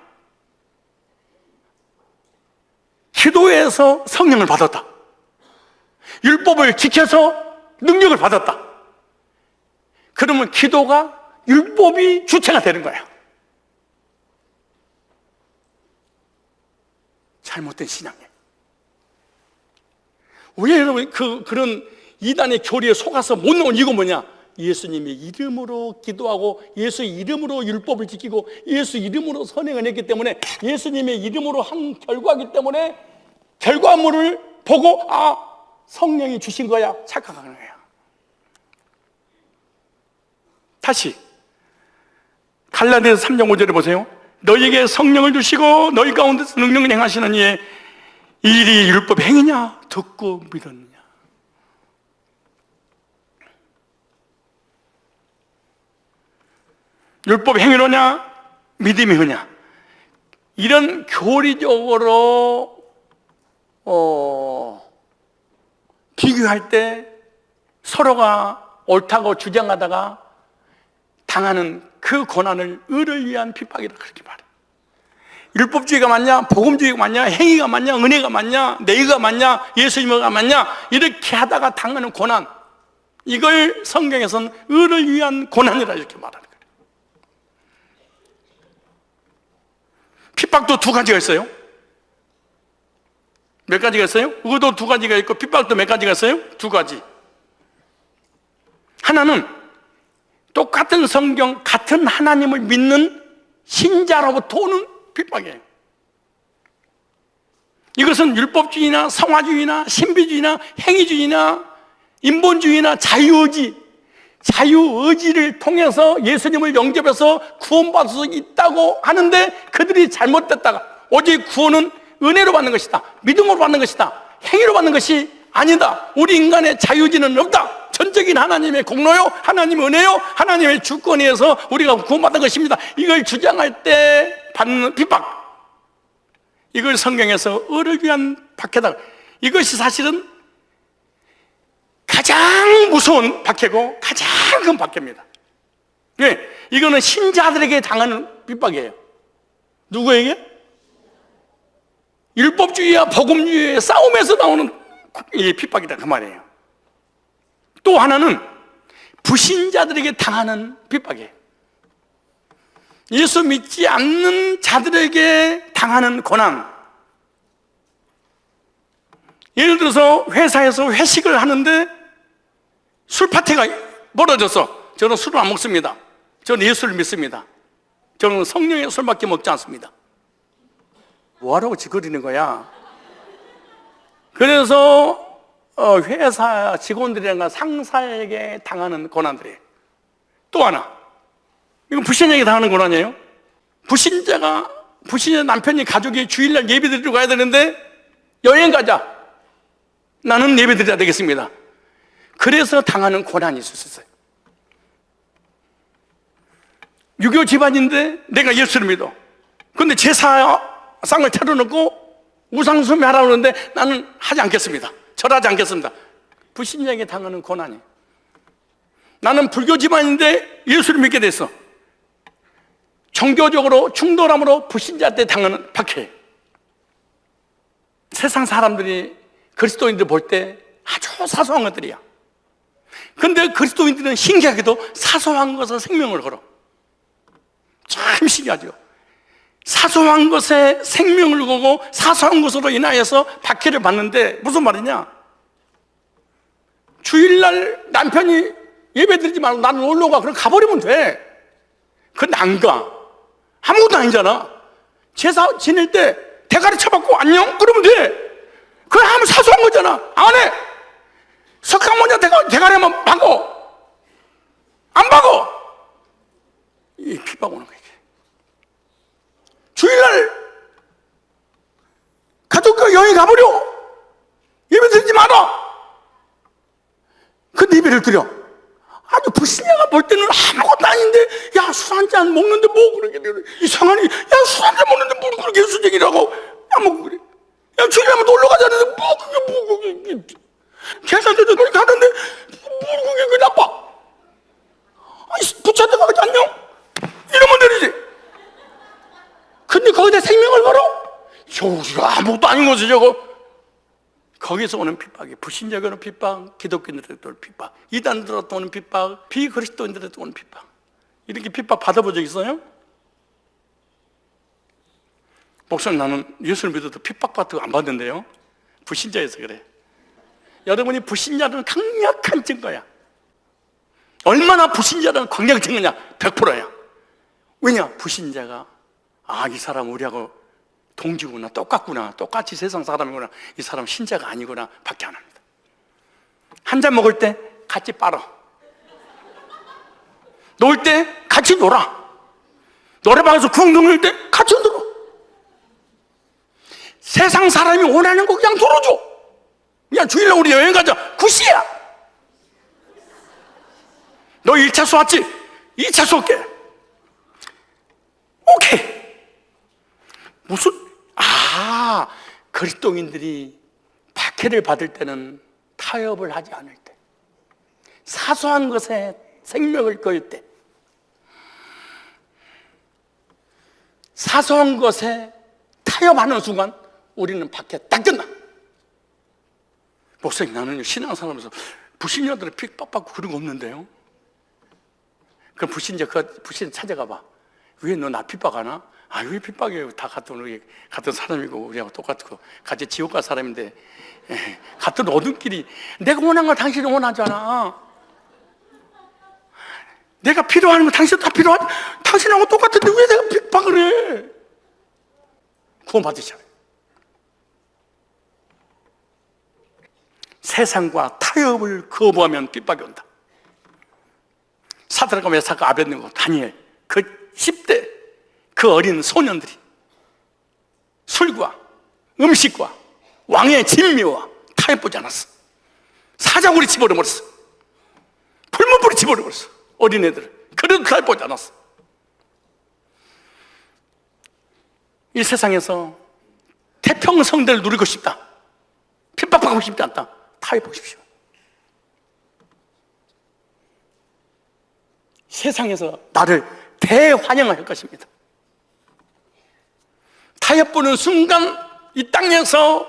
기도해서 성령을 받았다, 율법을 지켜서 능력을 받았다, 그러면 기도가 율법이 주체가 되는 거예요. 잘못된 신앙이에요. 왜 여러분 그런 이단의 교리에 속아서 못 나온 이유가 뭐냐? 예수님의 이름으로 기도하고 예수 이름으로 율법을 지키고 예수 이름으로 선행을 했기 때문에, 예수님의 이름으로 한 결과이기 때문에 결과물을 보고 성령이 주신 거야 착각하는 거야. 다시 갈라디아서 3장 5절에 보세요. 너희에게 성령을 주시고 너희 가운데서 능력을 행하시는 이의 일이 율법 행위냐? 듣고 믿었느냐? 율법 행위로냐? 믿음이 흐냐? 이런 교리적으로 비교할 때 서로가 옳다고 주장하다가 당하는 그 고난을 의를 위한 핍박이다, 그렇게 말해요. 율법주의가 맞냐? 복음주의가 맞냐? 행위가 맞냐? 은혜가 맞냐? 내가 맞냐? 예수님가 맞냐? 이렇게 하다가 당하는 고난, 이걸 성경에서는 의를 위한 고난이라 이렇게 말하는 거예요. 핍박도 두 가지가 있어요. 몇 가지가 있어요? 의도 두 가지가 있고 핍박도 몇 가지가 있어요? 두 가지. 하나는 똑같은 성경, 같은 하나님을 믿는 신자로부터 오는 핍박이에요. 이것은 율법주의나 성화주의나 신비주의나 행위주의나 인본주의나 자유의지를 통해서 예수님을 영접해서 구원받을 수 있다고 하는데, 그들이 잘못됐다가 오직 구원은 은혜로 받는 것이다, 믿음으로 받는 것이다, 행위로 받는 것이 아니다, 우리 인간의 자유의지는 없다, 전적인 하나님의 공로요, 하나님의 은혜요, 하나님의 주권에 의해서 우리가 구원받은 것입니다, 이걸 주장할 때 받는 핍박, 이걸 성경에서 의를 위한 박해다. 이것이 사실은 가장 무서운 박해고 가장 큰 박해입니다. 네, 이거는 신자들에게 당하는 핍박이에요. 누구에게? 율법주의와 복음주의의 싸움에서 나오는 이 핍박이다, 그 말이에요. 또 하나는 불신자들에게 당하는 핍박이에요. 예수 믿지 않는 자들에게 당하는 고난. 예를 들어서 회사에서 회식을 하는데 술 파티가 벌어져서, 저는 술을 안 먹습니다. 저는 예수를 믿습니다. 저는 성령의 술밖에 먹지 않습니다. 뭐하라고 짓거리는 거야? 그래서 회사 직원들이나 상사에게 당하는 고난들이에요. 또 하나, 이건 불신자에게 당하는 고난이에요. 불신자 남편이 가족이 주일날 예배 드리러 가야 되는데 여행 가자, 나는 예배 드려야 되겠습니다. 그래서 당하는 고난이 있었어요. 유교 집안인데 내가 예수를 믿어. 근데 제사상을 차려놓고 우상숭배 하라고 하는데 나는 하지 않겠습니다. 절하지 않겠습니다. 불신자에게 당하는 고난이. 나는 불교 집안인데 예수를 믿게 됐어. 종교적으로 충돌함으로 불신자한테 당하는 박해. 세상 사람들이 그리스도인들 볼 때 아주 사소한 것들이야. 근데 그리스도인들은 신기하게도 사소한 것에 생명을 걸어. 참 신기하죠. 사소한 것에 생명을 걸고 사소한 것으로 인하여서 박해를 받는데, 무슨 말이냐? 주일날 남편이 예배 드리지 말고 나는 놀러 가. 그럼 가버리면 돼. 그런데 안 가. 아무것도 아니잖아. 제사 지낼 때 대가리 쳐받고 안녕? 그러면 돼. 그거 하면 사소한 거잖아. 안 해. 석가모니 대가리만 박어. 안 박어. 이 핍박 오는 거야. 주일날 가족과 여행 가버려. 예배 드리지 마라. 근데 예배를 드려. 아주 불신자가 볼 때는 아무것도 아닌데, 야, 술 한잔 먹는데 뭐 그러게. 이상하니, 야, 술 한잔 먹는데 뭐 그렇게 예수쟁이라고. 야, 뭐 그래. 야, 주일에 한번 놀러 가자는데 뭐 그게. 계산대도 그렇게 하는데, 뭐 그게 나빠. 아니, 부처한테 가지 안녕? 이러면 되지. 근데 거기다 생명을 걸어? 저거 아무것도 아닌 거지, 저거. 거기서 오는 핍박이 불신자에게 오는 핍박, 기독교인들에게 오는 핍박, 이단들한테 오는 핍박, 비그리스도인들한테 오는 핍박. 이렇게 핍박 받아본 적 있어요? 목사님, 나는 예수를 믿어도 핍박받고 안 받는데요. 불신자여서 그래. 여러분이 불신자는 강력한 증거야. 얼마나 불신자는 강력한 증거냐? 100%야. 왜냐? 불신자가 이 사람 우리하고 동지구나, 똑같구나, 똑같이 세상 사람이구나, 이 사람 신자가 아니구나 밖에 안 합니다. 한 잔 먹을 때 같이 빨아, 놀 때 같이 놀아, 노래방에서 궁둥 일 때 같이 들어. 세상 사람이 원하는 거 그냥 들어줘. 그냥 주일날 우리 여행 가자, 굿이야. 너 1차수 왔지? 2차수 올게. 오케이. 무슨 그리스도인들이 박해를 받을 때는 타협을 하지 않을 때, 사소한 것에 생명을 걸 때, 사소한 것에 타협하는 순간 우리는 박해 딱 끝나. 목사님, 나는 신앙생활하면서 불신자들을 핍박받고 그런 거 없는데요. 그럼 불신자 찾아가 봐. 왜 너 나 핍박하나? 왜 핍박이에요? 다 같은 사람이고 우리하고 똑같고 같이 지옥 갈 사람인데, 같은 어둠길이. 내가 원하는 걸 당신이 원하잖아. 내가 필요한 거 당신도 다 필요하지. 당신하고 똑같은데 왜 내가 핍박을 해? 구원 받으셔야. 세상과 타협을 거부하면 핍박이 온다. 사드락과 메삭과 아벳nego, 다니엘, 그 10대 그 어린 소년들이 술과 음식과 왕의 진미와 타협보지 않았어. 사자굴이 집어버렸어. 풀무불이 집어버렸어. 어린애들을. 그래도 타협보지 않았어. 이 세상에서 태평성대를 누리고 싶다, 핍박받고 싶지 않다, 타협보십시오. 세상에서 나를 대환영할 것입니다. 타협 보는 순간 이 땅에서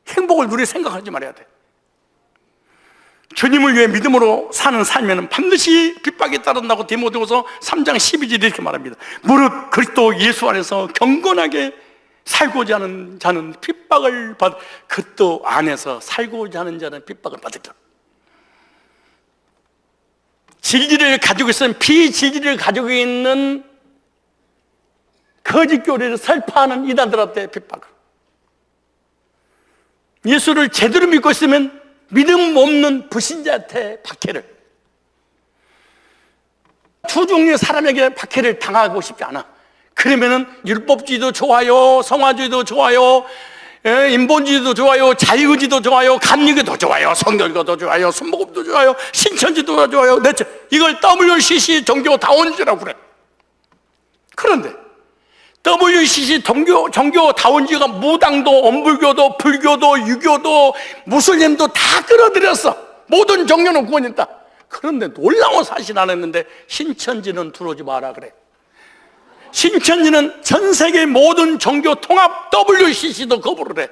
행복을 누릴 생각하지 말아야 돼. 주님을 위해 믿음으로 사는 삶에는 반드시 핍박이 따른다고 디모데후서 3장 12절 이렇게 말합니다. 무릇 그리스도 예수 안에서 경건하게 살고자 하는 자는 핍박을 그리스도 안에서 살고자 하는 자는 핍박을 받을까. 진리를 가지고 있으면 비진리를 가지고 있는 거짓 교리를 설파하는 이단들한테 핍박을. 예수를 제대로 믿고 있으면 믿음 없는 불신자한테 박해를. 두 종류의 사람에게 박해를 당하고 싶지 않아. 그러면은 율법주의도 좋아요, 성화주의도 좋아요, 인본주의도 좋아요, 자유주의도 좋아요, 감리교도 좋아요, 성결교도 좋아요, 순복음도 좋아요, 신천지도 좋아요. 이걸 WCC 종교다원주의라고 그래. 그런데 WCC 종교다원주의가 무당도, 엄불교도, 불교도, 유교도, 무슬림도 다 끌어들였어. 모든 종교는 구원했다. 그런데 놀라운 사실 안 했는데 신천지는 들어오지 마라 그래. 신천지는 전 세계 모든 종교 통합 WCC도 거부를 해.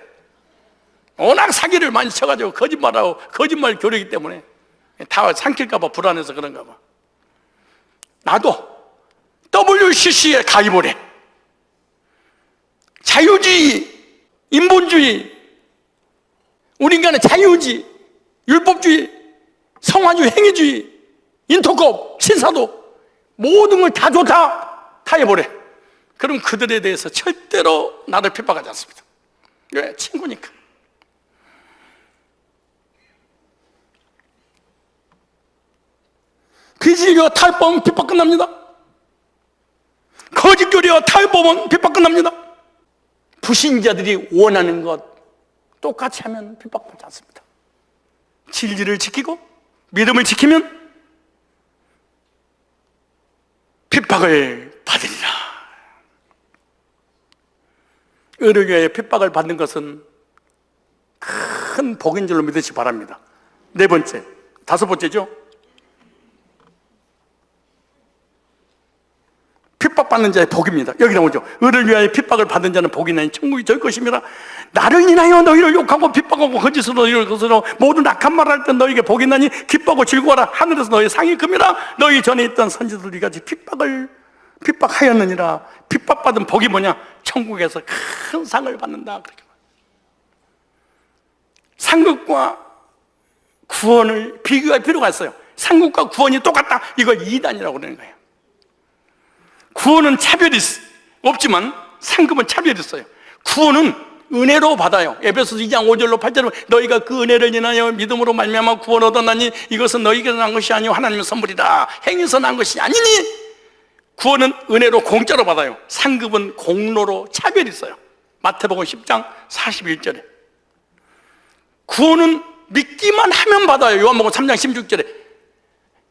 워낙 사기를 많이 쳐가지고 거짓말하고 거짓말 교류이기 때문에 다 삼킬까봐 불안해서 그런가 봐. 나도 WCC에 가입을 해. 자유주의, 인본주의, 우리 인간은 자유주의, 율법주의, 성화주의, 행위주의, 인터컵, 신사도 모든 걸 다 좋다, 다 해보래. 그럼 그들에 대해서 절대로 나를 핍박하지 않습니다. 왜? 친구니까. 비질교와 타협보면 핍박 끝납니다. 거짓교리와 타협보면 핍박 끝납니다. 불신자들이 원하는 것 똑같이 하면 핍박받지 않습니다. 진리를 지키고 믿음을 지키면 핍박을 받으리라. 의료교회에 핍박을 받는 것은 큰 복인 줄로 믿으시기 바랍니다. 네 번째, 다섯 번째죠. 핍박받는 자의 복입니다. 여기 나오죠. 의를 위하여 핍박을 받은 자는 복이 나니 천국이 저희 것입니다. 나를 인하여 너희를 욕하고 핍박하고 거짓으로 너희를 거스러 모든 악한 말을 할 때 너희에게 복이 나니 기뻐하고 즐거워라. 하늘에서 너희 상이 큽니다. 너희 전에 있던 선지들이 같이 핍박하였느니라. 핍박받은 복이 뭐냐? 천국에서 큰 상을 받는다. 그렇게 상급과 구원을 비교할 필요가 있어요. 상급과 구원이 똑같다. 이걸 이단이라고 그러는 거예요. 구원은 차별이 없지만 상급은 차별이 있어요. 구원은 은혜로 받아요. 에베소서 2장 5절로 8절로 너희가 그 은혜를 인하여 믿음으로 말미암아 구원 얻었나니 이것은 너희에게서 난 것이 아니요 하나님의 선물이다. 행위에서 난 것이 아니니. 구원은 은혜로 공짜로 받아요. 상급은 공로로 차별이 있어요. 마태복음 10장 41절에. 구원은 믿기만 하면 받아요. 요한복음 3장 16절에.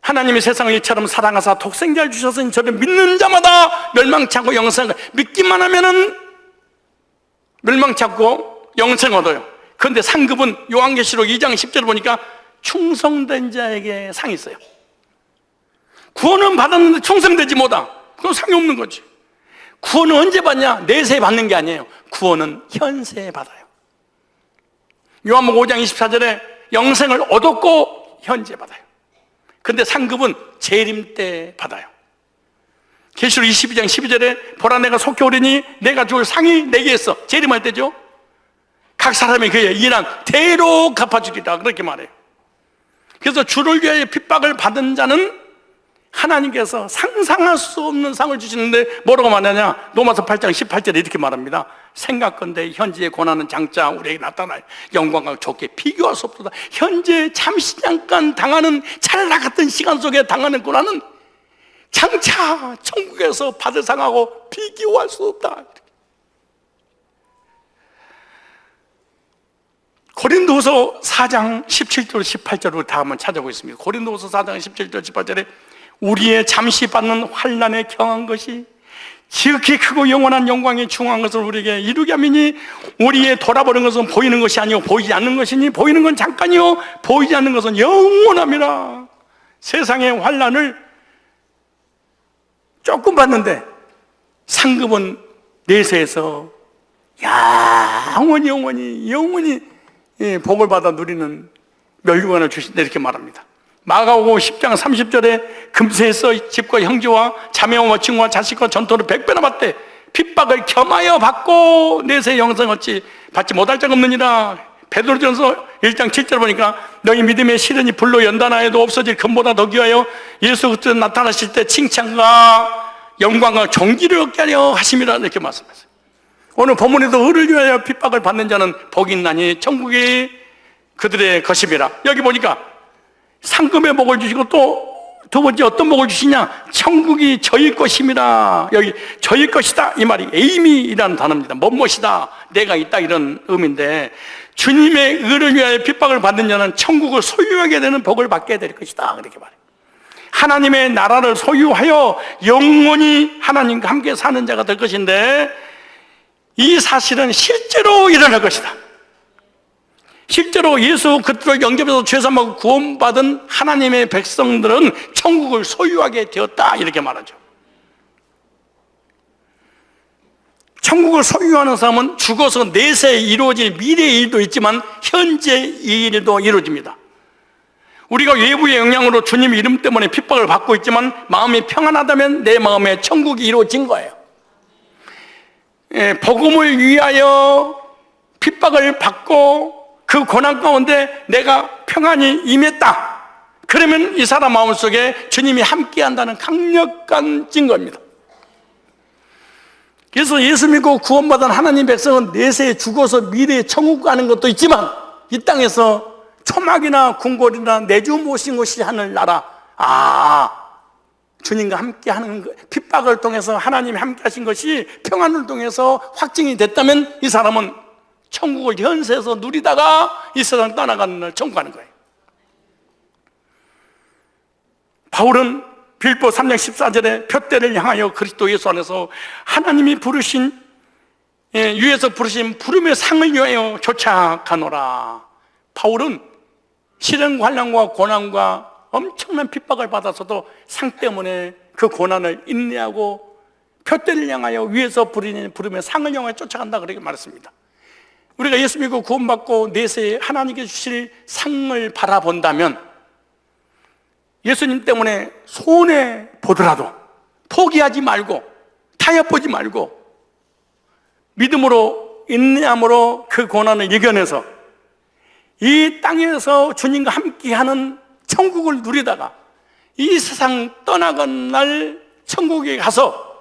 하나님이 세상을 이처럼 사랑하사 독생자를 주셨으니 저를 믿는 자마다 멸망치 않고 영생을, 믿기만 하면은 멸망치 않고 영생 얻어요. 그런데 상급은 요한계시록 2장 10절을 보니까 충성된 자에게 상이 있어요. 구원은 받았는데 충성되지 못하, 그건 상이 없는 거지. 구원은 언제 받냐? 내세에 받는 게 아니에요. 구원은 현세에 받아요. 요한복음 5장 24절에 영생을 얻었고 현재 받아요. 근데 상급은 재림 때 받아요. 계시록 22장 12절에 보라 내가 속히 오리니 내가 줄 상이 내게 있어. 재림할 때죠. 각 사람이 그에 일한 대로 갚아주리라 그렇게 말해요. 그래서 주를 위하여 핍박을 받은 자는 하나님께서 상상할 수 없는 상을 주시는데 뭐라고 말하냐? 로마서 8장 18절에 이렇게 말합니다. 생각건대 현재의 고난은 장차 우리에게 나타날 영광과 좋게 비교할 수 없도다. 현재 잠시 잠깐 당하는 찰나 같은 시간 속에 당하는 고난은 장차 천국에서 받을 상하고 비교할 수 없다. 고린도후서 4장 17절 18절을 다 한번 찾아보겠습니다. 고린도후서 4장 17절 18절에 우리의 잠시 받는 환난에 경한 것이 지극히 크고 영원한 영광에 중한 것을 우리에게 이루게 하미니 우리의 돌아보는 것은 보이는 것이 아니요 보이지 않는 것이니 보이는 건 잠깐이요 보이지 않는 것은 영원함이라. 세상의 환난을 조금 받는데 상급은 내세에서 영원히 복을 받아 누리는 멸류관을 주신다 이렇게 말합니다. 마가복음 10장 30절에 금세에서 집과 형제와 자매와 친구와 자식과 전토를 100배나 받되 핍박을 겸하여 받고 내세 영생 받지 못할 자가 없느니라. 베드로전서 1장 7절 보니까 너희 믿음의 시련이 불로 연단하여도 없어질 금보다 더 귀하여 예수 그리스도 나타나실 때 칭찬과 영광과 존귀를 얻게 하려 하심이라 이렇게 말씀하셨어요. 오늘 본문에도 의를 위하여 핍박을 받는 자는 복이 있나니 천국이 그들의 것임이라. 여기 보니까 상급의 복을 주시고 또 두 번째 어떤 복을 주시냐? 천국이 저희 것임이라. 여기 저희 것이다 이 말이 에이미이라는 단어입니다. 뭐뭐이다 내가 있다 이런 의미인데 주님의 의를 위하여 핍박을 받는 자는 천국을 소유하게 되는 복을 받게 될 것이다 그렇게 말해요. 하나님의 나라를 소유하여 영원히 하나님과 함께 사는 자가 될 것인데 이 사실은 실제로 일어날 것이다. 실제로 예수 그리스도를 영접해서 죄사함하고 구원받은 하나님의 백성들은 천국을 소유하게 되었다 이렇게 말하죠. 천국을 소유하는 사람은 죽어서 내세에 이루어질 미래의 일도 있지만 현재 이 일도 이루어집니다. 우리가 외부의 영향으로 주님 이름 때문에 핍박을 받고 있지만 마음이 평안하다면 내 마음에 천국이 이루어진 거예요. 복음을 위하여 핍박을 받고 그 고난 가운데 내가 평안히 임했다. 그러면 이 사람 마음속에 주님이 함께한다는 강력한 증거입니다. 그래서 예수 믿고 구원받은 하나님 백성은 내세에 죽어서 미래에 천국 가는 것도 있지만 이 땅에서 초막이나 궁궐이나 내주 모신 것이 하늘나라. 주님과 함께하는 핍박을 통해서 하나님이 함께하신 것이 평안을 통해서 확증이 됐다면 이 사람은 천국을 현세에서 누리다가 이 세상 떠나가는 날 천국 가는 거예요. 바울은 빌보 3장 14절에 표대를 향하여 그리스도 예수 안에서 하나님이 부르신 위에서 부르신 부름의 상을 위하여 쫓아가노라. 바울은 시련과 환난과 고난과 엄청난 핍박을 받아서도 상 때문에 그 고난을 인내하고 표대를 향하여 위에서 부르는 부름의 상을 향하여 쫓아간다 그렇게 말했습니다. 우리가 예수 믿고 구원받고 내세에 하나님께 주실 상을 바라본다면 예수님 때문에 손해 보더라도 포기하지 말고 타협보지 말고 믿음으로 인내함으로 그 고난을 이겨내서 이 땅에서 주님과 함께하는 천국을 누리다가 이 세상 떠나간 날 천국에 가서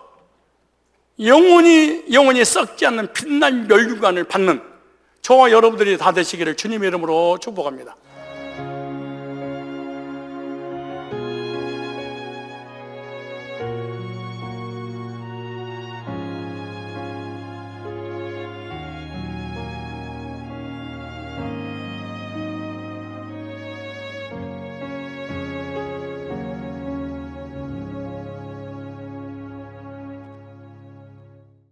영원히 썩지 않는 빛날 멸류관을 받는 저와 여러분들이 다 되시기를 주님의 이름으로 축복합니다.